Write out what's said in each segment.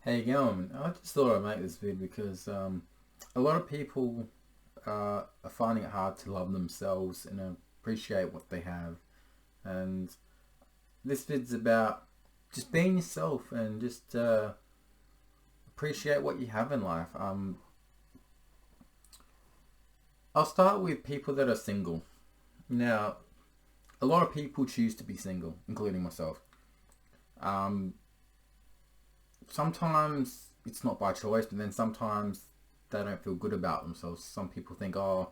How you going? I just thought I'd make this vid because a lot of people are finding it hard to love themselves and appreciate what they have. And this vid's about just being yourself and just appreciate what you have in life. I'll start with people that are single. Now, a lot of people choose to be single, including myself. Um, Sometimes it's not by choice, but then sometimes they don't feel good about themselves. Some people think, oh,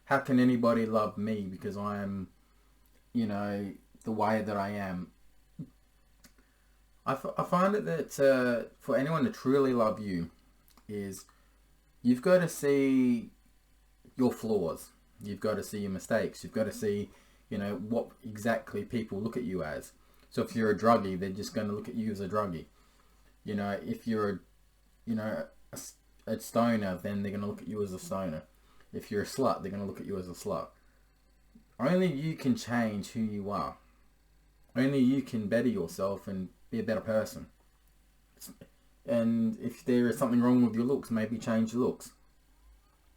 how can anybody love me because I am, you know, the way that I am. I find it that for anyone to truly love you is you've got to see your flaws. You've got to see your mistakes. You've got to see, what exactly people look at you as. So if you're a druggie, they're just going to look at you as a druggie. If you're a stoner, then they're going to look at you as a stoner. If you're a slut, they're going to look at you as a slut. Only you can change who you are. Only you can better yourself and be a better person. And if there is something wrong with your looks, maybe change your looks.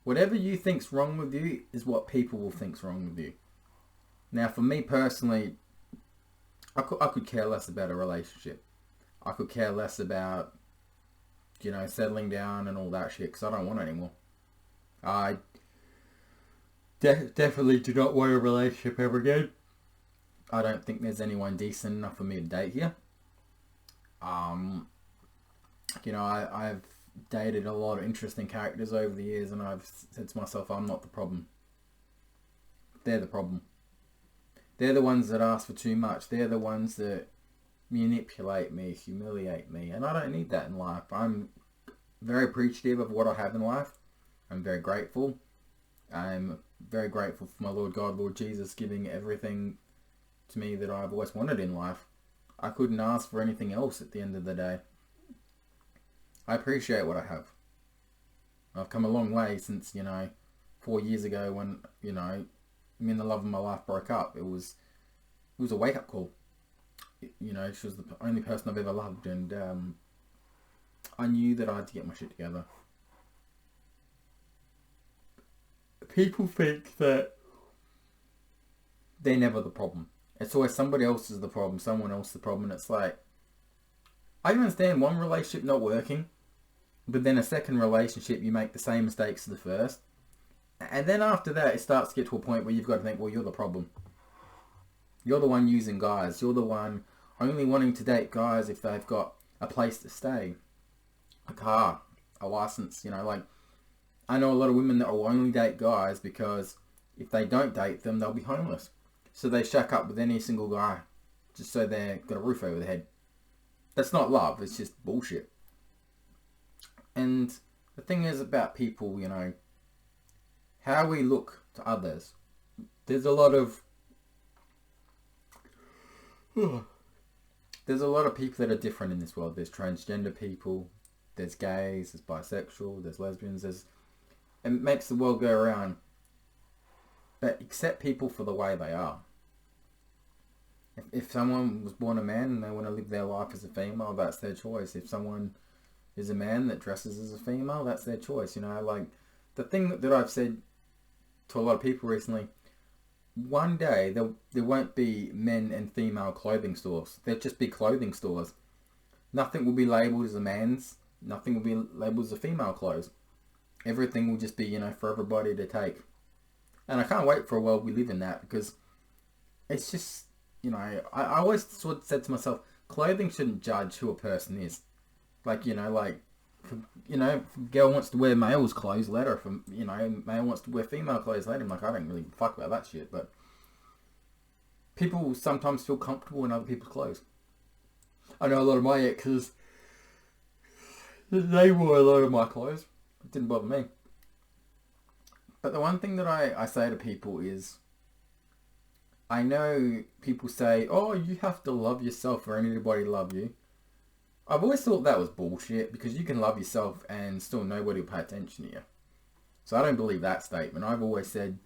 Whatever you think's wrong with you is what people will think's wrong with you. Now, for me personally, I could care less about a relationship. I could care less about, settling down and all that shit because I don't want it anymore. I definitely do not want a relationship ever again. I don't think there's anyone decent enough for me to date here. I've dated a lot of interesting characters over the years and I've said to myself, I'm not the problem. They're the problem. They're the ones that ask for too much. They're the ones that manipulate me, humiliate me, and I don't need that in life. I'm very appreciative of what I have in life. I'm very grateful. I'm very grateful for my Lord God, Lord Jesus, giving everything to me that I've always wanted in life. I couldn't ask for anything else at the end of the day. I appreciate what I have. I've come a long way since, 4 years ago when, me and the love of my life broke up. It was a wake-up call. She was the only person I've ever loved, and I knew that I had to get my shit together. People think that they're never the problem. It's always somebody else is the problem, someone else the problem, and it's like, I can understand one relationship not working, but then a second relationship you make the same mistakes as the first, and then after that it starts to get to a point where you've got to think, well, you're the problem. You're the one using guys. You're the one only wanting to date guys if they've got a place to stay, a car, a license. I know a lot of women that will only date guys because if they don't date them, they'll be homeless. So they shack up with any single guy just so they've got a roof over their head. That's not love. It's just bullshit. And the thing is about people, how we look to others. There's a lot of people that are different in this world. There's transgender people, there's gays, there's bisexual, there's lesbians, it makes the world go around. But accept people for the way they are. If someone was born a man and they want to live their life as a female, that's their choice. If someone is a man that dresses as a female, that's their choice. The thing that I've said to a lot of people recently, one day there won't be men and female clothing stores. There'll just be clothing stores. Nothing will be labelled as a man's. Nothing will be labelled as a female clothes. Everything will just be, for everybody to take. And I can't wait for a world we live in that because it's just, I always sort of said to myself, clothing shouldn't judge who a person is. If a girl wants to wear male's clothes, let her. If male wants to wear female clothes, let him. I don't really fuck about that shit. But people sometimes feel comfortable in other people's clothes. I know a lot of my exes, they wore a lot of my clothes. It didn't bother me. But the one thing that I say to people is, I know people say, oh, you have to love yourself for anybody to love you. I've always thought that was bullshit because you can love yourself and still nobody will pay attention to you. So I don't believe that statement. I've always said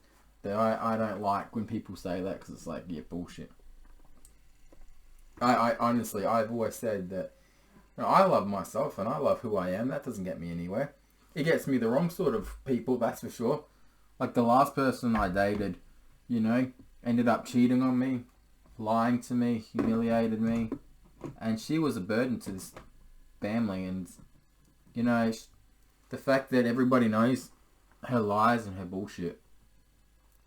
that I don't like when people say that because it's like, yeah, bullshit. I honestly, I've always said that You know, I love myself and I love who I am. That doesn't get me anywhere. It gets me the wrong sort of people, that's for sure. Like the last person I dated, you know, ended up cheating on me, lying to me, humiliated me, and she was a burden to this family. And, you know, the fact that everybody knows her lies and her bullshit,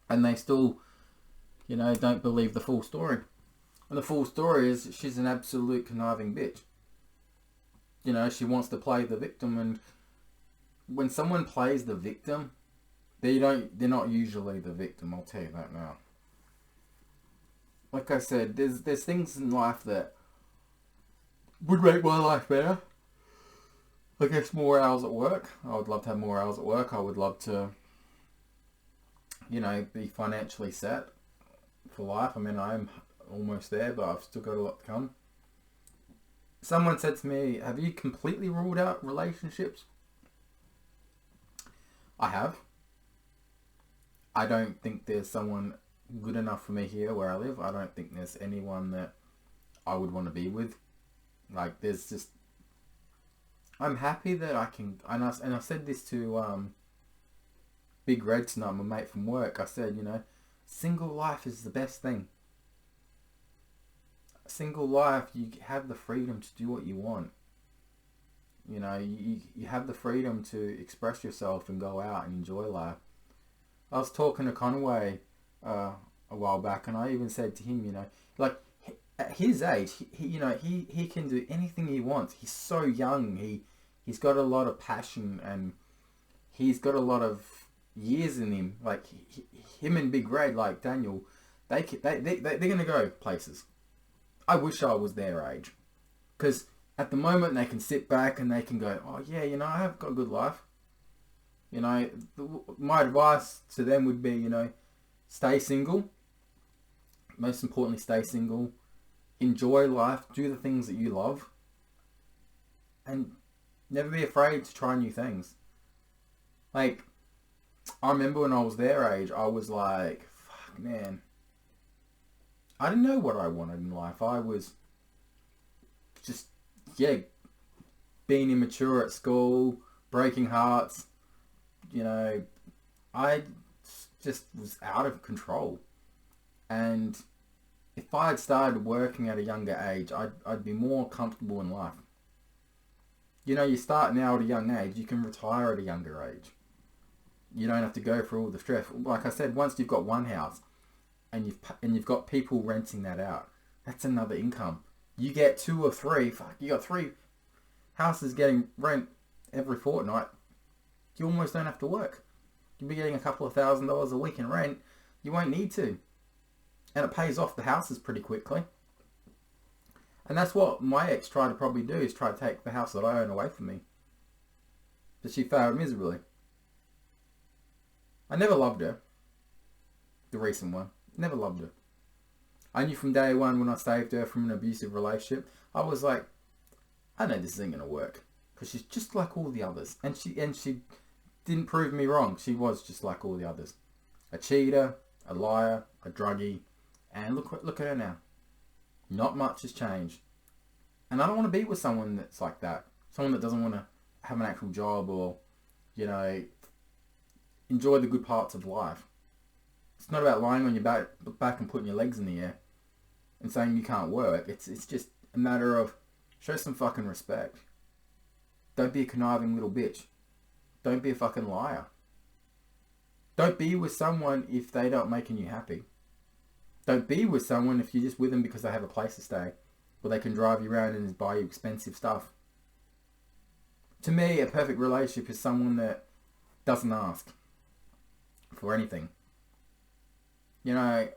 and they still, you know, don't believe the full story. And the full story is she's an absolute conniving bitch. You know, she wants to play the victim, and when someone plays the victim, they're not usually the victim, I'll tell you that now. Like I said, there's things in life that would make my life better. I guess more hours at work. I would love to have more hours at work. I would love to, you know, be financially set for life. I mean, I'm almost there, but I've still got a lot to come. Someone said to me, have you completely ruled out relationships? I have. I don't think there's someone good enough for me here where I live. I don't think there's anyone that I would want to be with. Like, there's just... I'm happy that I can... And I said this to Big Red tonight, my mate from work. I said, you know, single life is the best thing. Single life, you have the freedom to do what you want. You know, you have the freedom to express yourself and go out and enjoy life. I was talking to Conway a while back, and I even said to him, you know, like, at his age, he can do anything he wants. He's so young. He's got a lot of passion, and he's got a lot of years in him. Like, him and Big Red, like Daniel, they're gonna go places. I wish I was their age, because at the moment they can sit back and they can go, oh yeah, you know, I have got a good life. You know, my advice to them would be, you know, stay single. Most importantly, stay single. Enjoy life. Do the things that you love. And never be afraid to try new things. Like, I remember when I was their age, I was like, fuck, man. I didn't know what I wanted in life. I was just, yeah, being immature at school, breaking hearts. You know, I just was out of control. And if I had started working at a younger age, I'd be more comfortable in life. You know, you start now at a young age, you can retire at a younger age. You don't have to go through all the stress. Like I said, once you've got one house and you've got people renting that out, that's another income. You get 2 or 3, you got 3 houses getting rent every fortnight. You almost don't have to work. You'll be getting a couple of $1,000s a week in rent. You won't need to. And it pays off the houses pretty quickly. And that's what my ex tried to probably do, is try to take the house that I own away from me. But she failed miserably. I never loved her. The recent one. Never loved her. I knew from day one when I saved her from an abusive relationship, I was like, I know this isn't going to work. Because she's just like all the others. And she didn't prove me wrong. She was just like all the others. A cheater, a liar, a druggie. And look at her now. Not much has changed. And I don't want to be with someone that's like that. Someone that doesn't want to have an actual job or, you know, enjoy the good parts of life. It's not about lying on your back and putting your legs in the air and saying you can't work. It's just a matter of show some fucking respect. Don't be a conniving little bitch. Don't be a fucking liar. Don't be with someone if they don't making you happy. Don't be with someone if you're just with them because they have a place to stay, or they can drive you around and buy you expensive stuff. To me, a perfect relationship is someone that doesn't ask for anything. You know,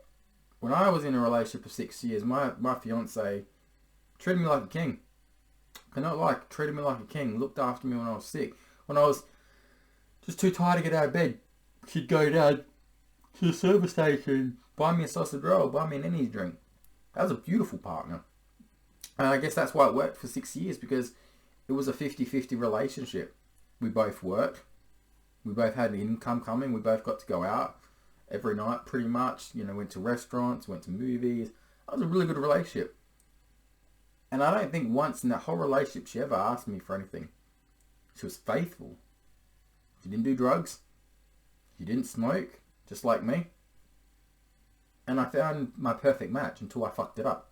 when I was in a relationship for 6 years, my fiance treated me like a king. Treated me like a king. Looked after me when I was sick. When I was just too tired to get out of bed, she'd go down to the service station, buy me a sausage roll, buy me an energy drink. That was a beautiful partner. And I guess that's why it worked for 6 years, because it was a 50-50 relationship. We both worked. We both had the income coming. We both got to go out every night pretty much. You know, went to restaurants, went to movies. That was a really good relationship. And I don't think once in that whole relationship she ever asked me for anything. She was faithful. She didn't do drugs. She didn't smoke, just like me. And I found my perfect match until I fucked it up.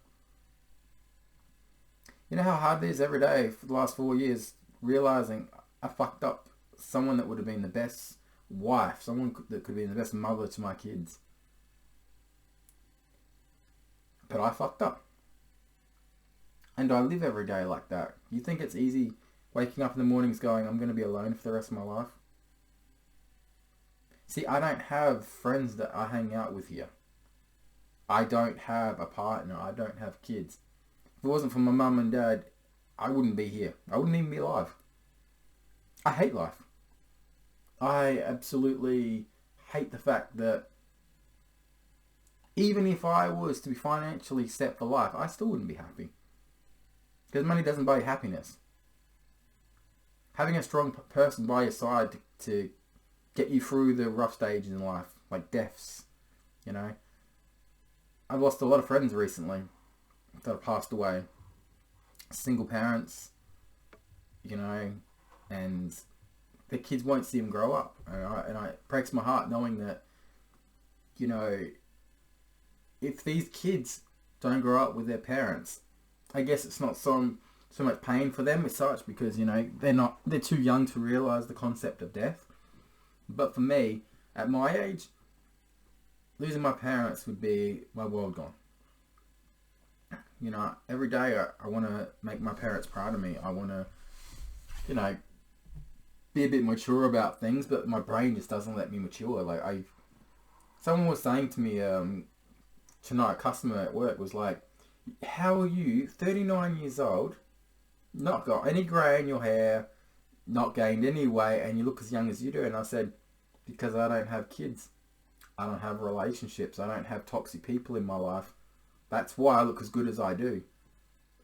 You know how hard it is every day for the last 4 years realizing I fucked up someone that would have been the best wife, someone that could have been the best mother to my kids. But I fucked up. And I live every day like that. You think it's easy waking up in the mornings going, I'm going to be alone for the rest of my life? See, I don't have friends that I hang out with here. I don't have a partner. I don't have kids. If it wasn't for my mum and dad, I wouldn't be here. I wouldn't even be alive. I hate life. I absolutely hate the fact that even if I was to be financially set for life, I still wouldn't be happy. Because money doesn't buy you happiness. Having a strong person by your side to get you through the rough stages in life, like deaths, you know. I've lost a lot of friends recently that have passed away. Single parents, you know, and their kids won't see them grow up. And it breaks my heart knowing that, you know, if these kids don't grow up with their parents, I guess it's not so much pain for them as such because, you know, they're too young to realise the concept of death. But for me, at my age, losing my parents would be my world gone. You know, every day I want to make my parents proud of me. I want to, you know, be a bit mature about things, but my brain just doesn't let me mature. Like, someone was saying to me tonight, a customer at work was like, how are you, 39 years old, not got any grey in your hair, not gained any weight, and you look as young as you do? And I said, because I don't have kids. I don't have relationships. I don't have toxic people in my life. That's why I look as good as I do.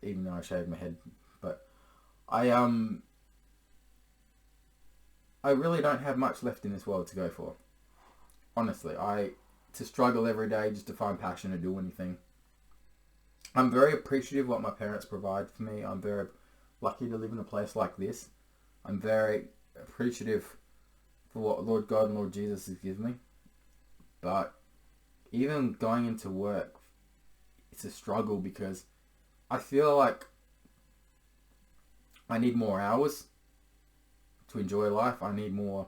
Even though I shaved my head. But I really don't have much left in this world to go for. Honestly, to struggle every day just to find passion to do anything. I'm very appreciative of what my parents provide for me. I'm very lucky to live in a place like this. I'm very appreciative for what Lord God and Lord Jesus has given me. But even going into work, it's a struggle because I feel like I need more hours to enjoy life. I need more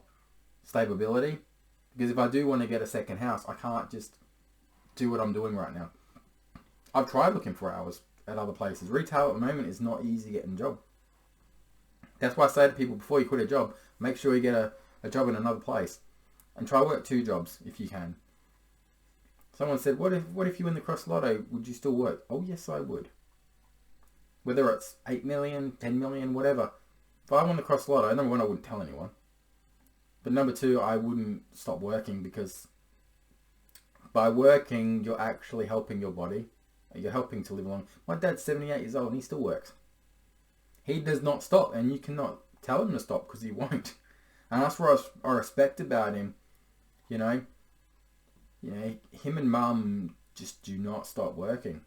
stability. Because if I do want to get a second house, I can't just do what I'm doing right now. I've tried looking for hours at other places. Retail at the moment is not easy getting a job. That's why I say to people, before you quit a job, make sure you get a job in another place. And try work 2 jobs if you can. Someone said, what if you win the Cross Lotto, would you still work? Oh yes, I would. Whether it's 8 million, 10 million, whatever. If I won the Cross Lotto, number one, I wouldn't tell anyone. But number two, I wouldn't stop working because by working, you're actually helping your body. You're helping to live long. My dad's 78 years old and he still works. He does not stop, and you cannot tell him to stop because he won't. And that's what I respect about him. You know, him and Mum just do not stop working.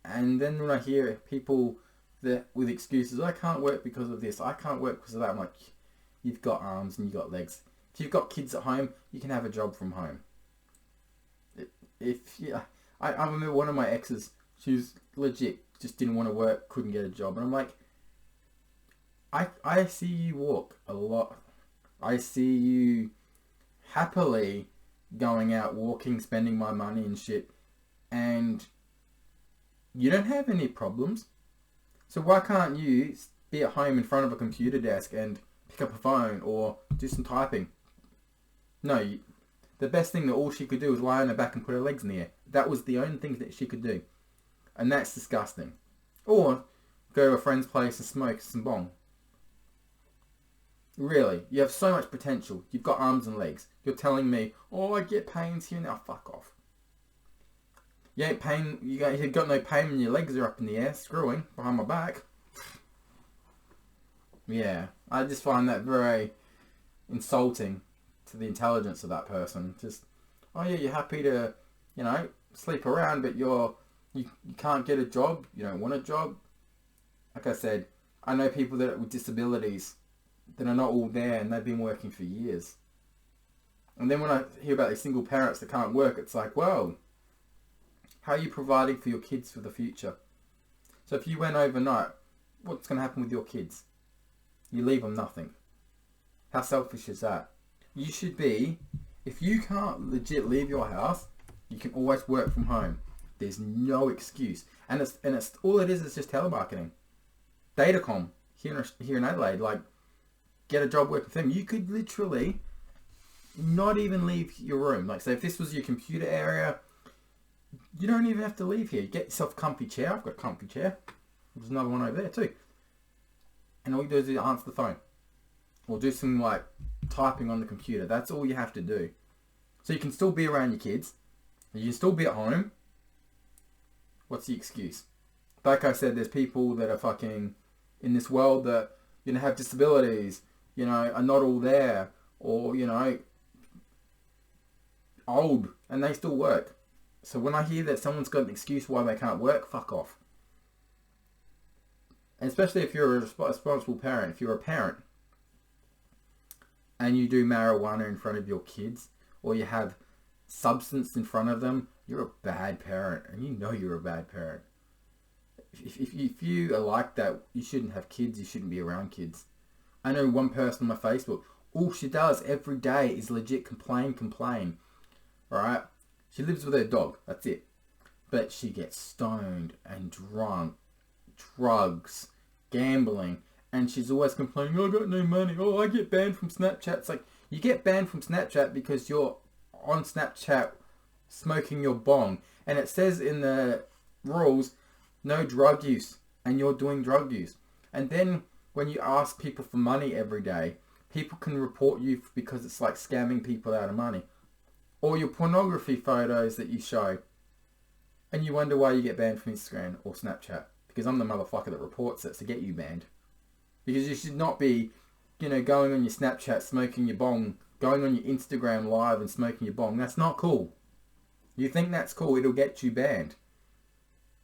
And then when I hear people that with excuses, I can't work because of this, I can't work because of that, I'm like, you've got arms and you've got legs. If you've got kids at home, you can have a job from home. I remember one of my exes, she was legit, just didn't want to work, couldn't get a job. And I'm like, I see you walk a lot. I see you happily going out walking, spending my money and shit. And you don't have any problems. So why can't you be at home in front of a computer desk and pick up a phone or do some typing? No, the best thing that all she could do was lie on her back and put her legs in the air. That was the only thing that she could do. And that's disgusting. Or go to a friend's place and smoke some bong. Really, you have so much potential. You've got arms and legs. You're telling me, oh, I get pains here now. Fuck off. You got no pain when your legs are up in the air, screwing behind my back. Yeah, I just find that very insulting to the intelligence of that person. Just, oh yeah, you're happy to, sleep around, but you can't get a job. You don't want a job. like I said, I know people that with disabilities that are not all there and they've been working for years. And then when I hear about these single parents that can't work, it's like, well, how are you providing for your kids for the future? So if you went overnight, what's going to happen with your kids? You leave them nothing. How selfish is that? You should be, if you can't legit leave your house, you can always work from home. There's no excuse. And it's all it is just telemarketing. Datacom here in Adelaide, like, get a job working for them. You could literally not even leave your room. Like, say if this was your computer area, you don't even have to leave here. You get yourself a comfy chair. I've got a comfy chair. There's another one over there too. And all you do is answer the phone. Or do some like typing on the computer. That's all you have to do. So you can still be around your kids. You can still be at home. What's the excuse? Like I said, there's people that are fucking in this world that, you know, have disabilities, you know, are not all there, or, you know, old, and they still work. So when I hear that someone's got an excuse why they can't work, fuck off. And especially if you're a responsible parent, if you're a parent and you do marijuana in front of your kids, or you have substance in front of them, you're a bad parent, and you know you're a bad parent. If you are like that, you shouldn't have kids, you shouldn't be around kids. I know one person on my Facebook, all she does every day is legit complain. Alright? She lives with her dog, that's it. But she gets stoned and drunk, drugs, gambling, and she's always complaining, oh, I got no money, oh, I get banned from Snapchat. It's like, you get banned from Snapchat because you're on Snapchat smoking your bong, and it says in the rules, no drug use, and you're doing drug use. And then when you ask people for money every day, people can report you because it's like scamming people out of money. Or your pornography photos that you show, and you wonder why you get banned from Instagram or Snapchat. Because I'm the motherfucker that reports it to get you banned. Because you should not be, you know, going on your Snapchat smoking your bong, going on your Instagram live and smoking your bong. That's not cool. You think that's cool, it'll get you banned.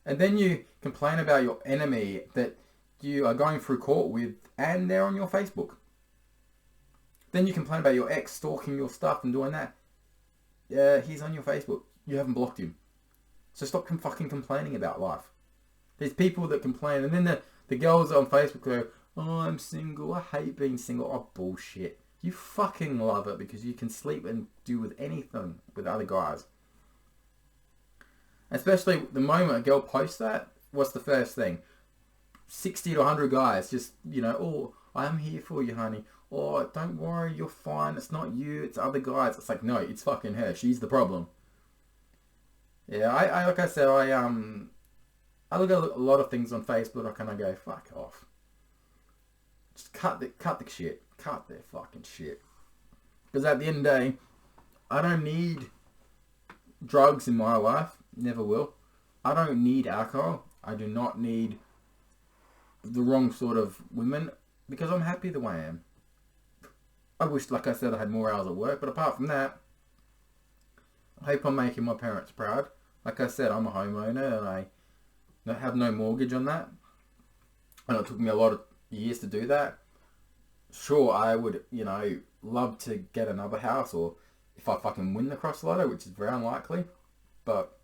And then you complain about your enemy that you are going through court with, and they're on your Facebook. Then you complain about your ex stalking your stuff and doing that. Yeah, he's on your Facebook. You haven't blocked him. So stop fucking complaining about life. There's people that complain, and then the girls on Facebook go, oh, I'm single, I hate being single. Oh, bullshit. You fucking love it because you can sleep and do with anything with other guys. Especially the moment a girl posts that, what's the first thing? 60 to 100 guys just, you know, oh, I'm here for you, honey. Oh, don't worry, you're fine. It's not you, it's other guys. It's like, no, it's fucking her. She's the problem. Yeah, I like I said, I look at a lot of things on Facebook and I go, fuck off. Just cut the shit. Cut their fucking shit. Because at the end of the day, I don't need drugs in my life. Never will. I don't need alcohol. I do not need the wrong sort of women because I'm happy the way I am. I wish, like I said, I had more hours at work, but apart from that, I hope I'm making my parents proud. Like I said, I'm a homeowner and I have no mortgage on that. And it took me a lot of years to do that. Sure, I would, you know, love to get another house, or if I fucking win the cross lotto, which is very unlikely, but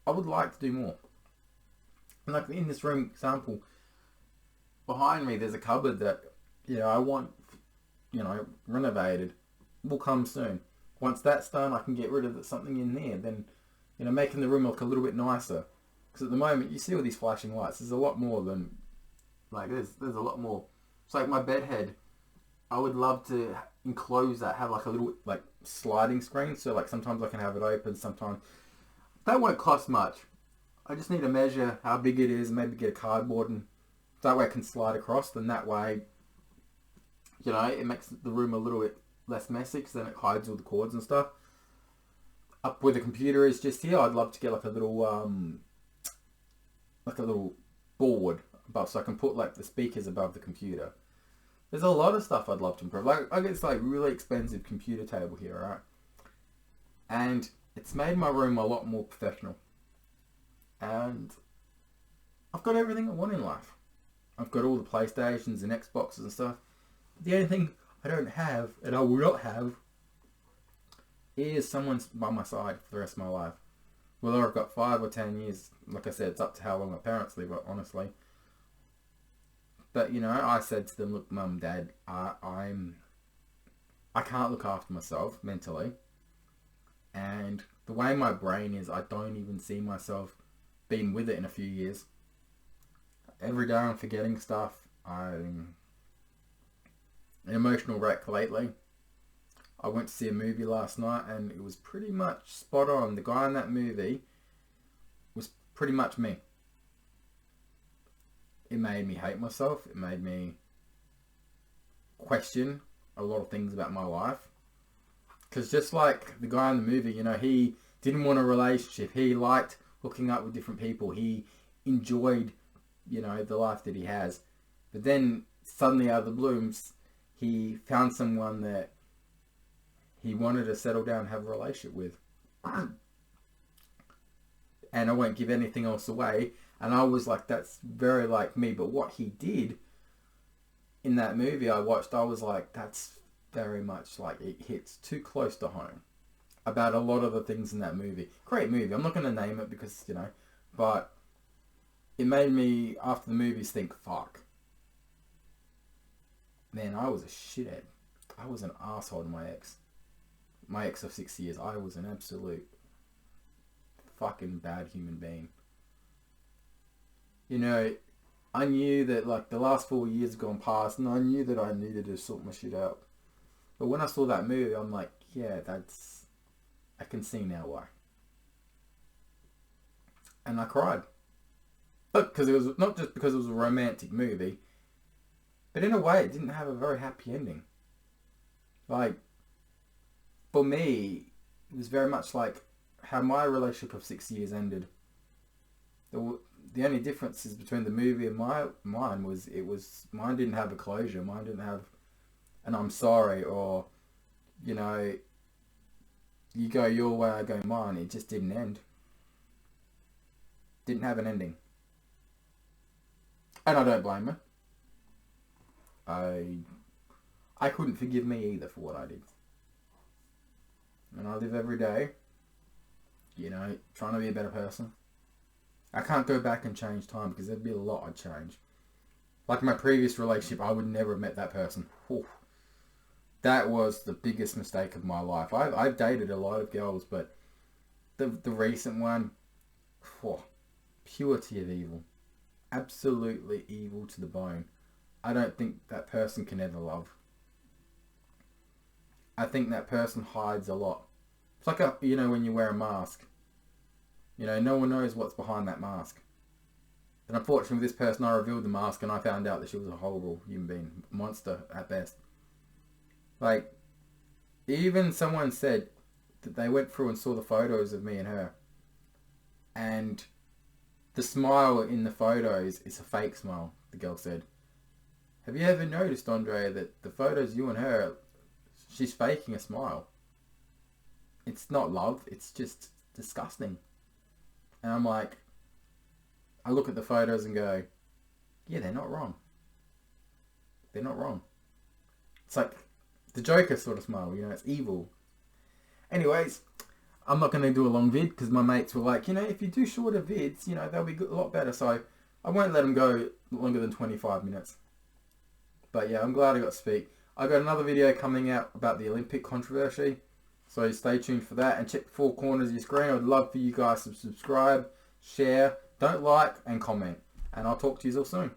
I would like to do more. And like in this room example, behind me there's a cupboard that, you know, I want, you know, renovated. Will come soon. Once that's done, I can get rid of something in there, then, you know, making the room look a little bit nicer. Because at the moment, you see all these flashing lights, there's a lot more than, like, there's a lot more. It's like my bed head, I would love to enclose that, have like a little, like, sliding screen, so like sometimes I can have it open, sometimes. That won't cost much. I just need to measure how big it is, and maybe get a cardboard, and that way I can slide across, then that way, you know, it makes the room a little bit less messy, because then it hides all the cords and stuff. Up where the computer is just here, I'd love to get like a little board above, so I can put like the speakers above the computer. There's a lot of stuff I'd love to improve. Like, I get this like really expensive computer table here, right? And it's made my room a lot more professional. And I've got everything I want in life. I've got all the PlayStations and Xboxes and stuff. The only thing I don't have, and I will not have, is someone by my side for the rest of my life. Whether I've got 5 or 10 years, like I said, it's up to how long my parents live, honestly. But, you know, I said to them, look, Mum, Dad, I can't look after myself mentally. And the way my brain is, I don't even see myself being with it in a few years. Every day I'm forgetting stuff. I'm an emotional wreck lately. I went to see a movie last night and it was pretty much spot on. The guy in that movie was pretty much me. It made me hate myself. It made me question a lot of things about my life. Because just like the guy in the movie, you know, he didn't want a relationship. He liked hooking up with different people. He enjoyed, you know, the life that he has. But then suddenly out of the blooms, he found someone that he wanted to settle down and have a relationship with. And I won't give anything else away. And I was like, that's very like me. But what he did in that movie I watched, I was like, that's very much like, it hits too close to home about a lot of the things in that movie. Great movie. I'm not going to name it because, you know, but it made me, after the movies, think, fuck. Man, I was a shithead. I was an asshole to my ex. My ex of 6 years. I was an absolute fucking bad human being. You know, I knew that like the last 4 years had gone past and I knew that I needed to sort my shit out. But when I saw that movie, I'm like, yeah, I can see now why. And I cried. But because it was not just because it was a romantic movie, but in a way it didn't have a very happy ending. Like, for me, it was very much like how my relationship of 6 years ended. The only differences between the movie and mine was mine didn't have a closure. Mine didn't have an I'm sorry, or, you know, you go your way, I go mine. It just didn't end. Didn't have an ending. And I don't blame her. I couldn't forgive me either for what I did. And I live every day, you know, trying to be a better person. I can't go back and change time because there'd be a lot I'd change. Like my previous relationship, I would never have met that person. Oof. That was the biggest mistake of my life. I've dated a lot of girls, but the recent one, purity of evil. Absolutely evil to the bone. I don't think that person can ever love. I think that person hides a lot. It's like, you know, when you wear a mask. You know, no one knows what's behind that mask. And unfortunately with this person, I revealed the mask and I found out that she was a horrible human being. Monster at best. Like, even someone said that they went through and saw the photos of me and her. And the smile in the photos is a fake smile, the girl said. Have you ever noticed, Andre, that the photos you and her, she's faking a smile? It's not love, it's just disgusting. And I'm like, I look at the photos and go, yeah, they're not wrong. They're not wrong. It's like the Joker sort of smile, you know, it's evil. Anyways, I'm not going to do a long vid because my mates were like, you know, if you do shorter vids, you know, they'll be a lot better. So I won't let them go longer than 25 minutes. But yeah, I'm glad I got to speak. I got another video coming out about the Olympic controversy. So stay tuned for that and check the 4 corners of your screen. I would love for you guys to subscribe, share, don't like and comment. And I'll talk to you all soon.